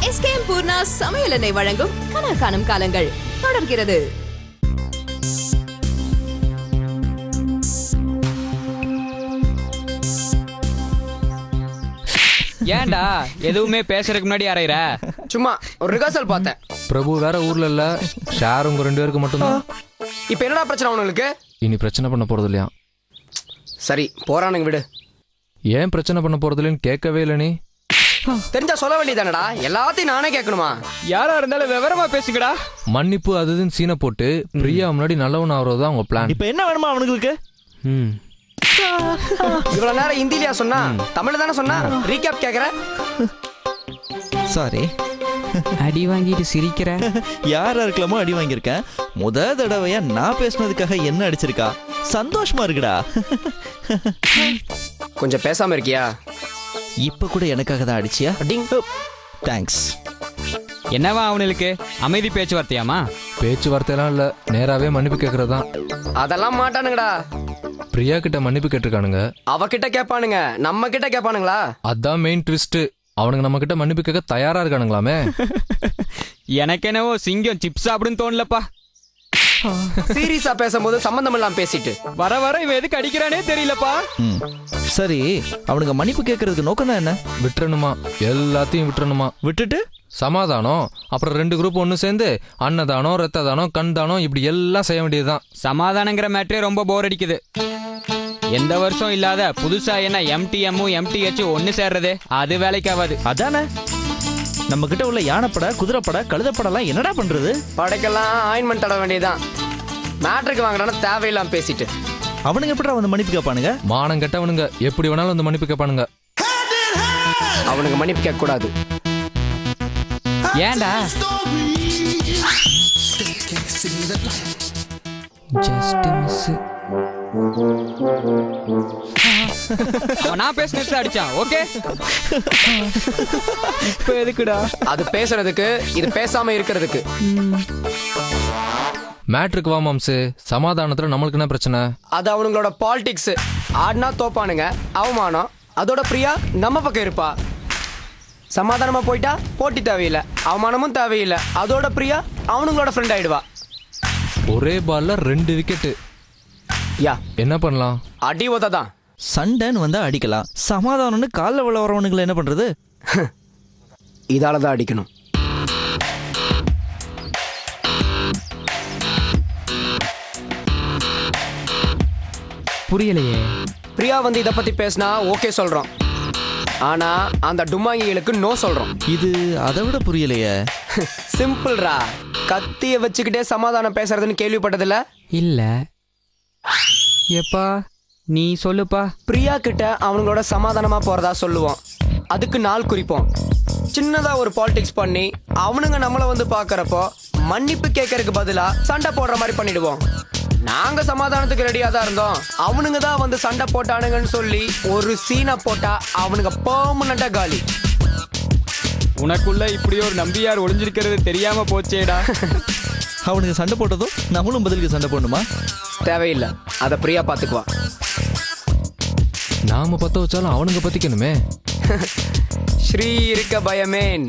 SKM Poorna சமையல் எண்ணெய் வழங்கும் கனா காணும் காலங்கள் தொடர்கிறது. ஏன்டா எதுவுமே பேசுறதுக்கு முன்னாடி அறையிற? சும்மா ஒரு ரிஹர்சல் பார்த்தேன். பிரபு வேற ஊர்ல இல்ல, ஷேர் உங்க 2 பேருக்கு மட்டும்தான். இப்ப என்னடா பிரச்சனை உங்களுக்கு? இனி பிரச்சனை பண்ண போறது இல்லையா? சரி போறானுங்க விடு. ஏன் பிரச்சனை பண்ண போறது இல்லைன்னு கேட்கவே இல்லை நீ. தெரிஞ்சா சொல்ல வேண்டியதானடா, எல்லாத்தையும் நானே கேட்கணுமா? யாரா இருந்தாலும் விவரமா பேசுங்கடா. மன்னிப்பு அதுன்னு சீனை போட்டு பிரியா முன்னாடி நல்லவன் ஆகுறதுதான் அவங்க பிளான். இப்ப என்ன வேணுமா அவனுங்களுக்கு? இவ்வளவு நேரம் ஹிந்திலியா சொன்னா, தமிழ் தானே சொன்னா? ரீகேப் கேக்குற? சாரி. அடி வாங்கிட்டு சிரிக்கிற. யாரா இருக்கலாமோ அடி வாங்கியிருக்கேன். முத தடவையா நான் பேசுனதுக்காக என்ன அடிச்சிருக்கா? சந்தோஷமா இருக்குடா. கொஞ்சம் பேசாம இருக்கியா? இப்ப கூட எனக்காக தான் அடிச்சியா? தேங்க்ஸ். என்னவா அவனுக்கு அமைதி பேச்சுவார்த்தையாமா? பேச்சுவார்த்தையெல்லாம் இல்ல, நேராவே மன்னிப்பு கேட்கறதுதான். அதெல்லாம் மாட்டானுங்கடா. பிரியா கிட்ட மன்னிப்பு கேட்டிருக்கானுங்க. அவகிட்ட கேட்பானுங்க, நம்ம கிட்ட கேட்பானுங்களா? அதான் மெயின் ட்விஸ்ட். அவனுங்க நம்ம கிட்ட மன்னிப்பு கேட்க தயாரா இருக்கானுங்களாமே. எனக்கு என்னவோ சிங்கம் சிப்ஸ் அப்படின்னு தோணலப்பா. சீரியஸா பேசும்போது சம்பந்தம் இல்லாம பேசிட்டு வர வர இவன் எதுக்கு அடிக்கிறானே தெரியலப்பா. சரி, அவனுங்க மன்னிப்பு கேட்கறதுக்கு நோக்கம் தான் என்ன? விட்டுறணுமா, எல்லாத்தையும் விட்டுறணுமா. விட்டுட்டு சமாதானம், அப்புறம் 2 குரூப் ஒன்னு சேர்ந்து அன்னதானம், ரத்த தானம், கண் தானம், இப்படி எல்லாம் செய்ய வேண்டியதுதான். சமாதானங்கிற மேட்டரே ரொம்ப போர் அடிக்குது. எந்த வருஷம் இல்லாத புதுசா என்ன எம்டிஎம்மும் எம்டிஹெச் ஒன்னு சேர்றது, அது வேலைக்கு ஆகாது. அதானே நம்ம கிட்ட உள்ள யானைப்படை, குதிரைப்படை, கழுதப்படெல்லாம் என்னடா பண்றது? படைக்கெல்லாம் ஆயின்மெண்ட் தட வேண்டியதுதான். மேட்ருக்கு வாங்குறானா தேவையில்லாம பேசிட்டு. அவனுங்க எப்படா வந்து மன்னிப்பு கேட்பானுங்க? மானம் கெட்டவனுங்க எப்படி வேணாலும் வந்து மன்னிப்பு கேட்பானுங்க. அவனுக்கு மன்னிப்பு கேட்க கூடாது. ஏன்டா? Just miss. நான் பேசுனது அடிச்சான். ஓகே, இப்ப எதுக்குடா? அது பேசுறதுக்கு, இது பேசாம இருக்கிறதுக்கு. மேட்ருக்கு வா மாம்சு. சமாதானத்துல நம்மளுக்கு என்ன பிரச்சனை? அது அவனுங்களோட பாலிடிக்ஸ். ஆடினா தோப்பானுங்க, அவமானம். அதோட பிரியா நம்ம பக்கம் இருப்பா. சமாதானமா போயிட்டா போட்டி தேவையில்லை, அவமானமும் தேவையில்லை. அதோட பிரியா அவனுங்களோட ஃப்ரெண்ட் ஆயிடுவா. ஒரே பால்ல 2 விக்கெட்டு. யா, என்ன பண்ணலாம்? அடி ஒதான். சண்டைன்னு வந்தா அடிக்கலாம், சமாதானம்னு காலில் விழ வரவனுங்களை என்ன பண்றது? இதாலதான் அடிக்கணும். புரியலையே. பிரியா வந்து இத பத்தி பேசினா ஓகே சொல்றோம், ஆனா அந்த டுமாங்கிகளுக்கு நோ சொல்றோம். இது அதை விட புரியலையே. சிம்பிள்ரா. கத்திய வச்சுக்கிட்டே சமாதானம் பேசுறதுன்னு கேள்விப்பட்டதில்ல? இல்ல. எப்பா நீ சொல்லுப்பா. பிரியா கிட்ட அவங்களோட சமாதானமா போறதா சொல்லுவோம், அதுக்கு நாள் குறிப்போம். சின்னதா ஒரு பாலிடிக்ஸ் பண்ணி அவனுங்க நம்மள வந்து பாக்குறப்போ மன்னிப்பு கேட்கறதுக்கு பதிலா சண்டை போடுற மாதிரி பண்ணிடுவோம். நாங்க சமாதானத்துக்கு ரெடியா தான் இருந்தோம், அவனுங்க தான் வந்து சண்டை போட்டானுங்கன்னு சொல்லி ஒரு சீனை போட்டா அவனுங்க பெர்மனண்டா காலி. உனக்குள்ள இப்படி ஒரு நம்பியார் ஒளிஞ்சிருக்கிறது தெரியாம போச்சேடா. அவனுக்கு சண்டை போட்டதும் நம்மளும் பதிலுக்கு சண்டை போடணுமா? தேவையில்லை, அத பிரியா பாத்துக்குவா. நாம பத்த வச்சாலும் அவனுங்க பத்திக்கணுமே. ஸ்ரீ இருக்க பயமேன்.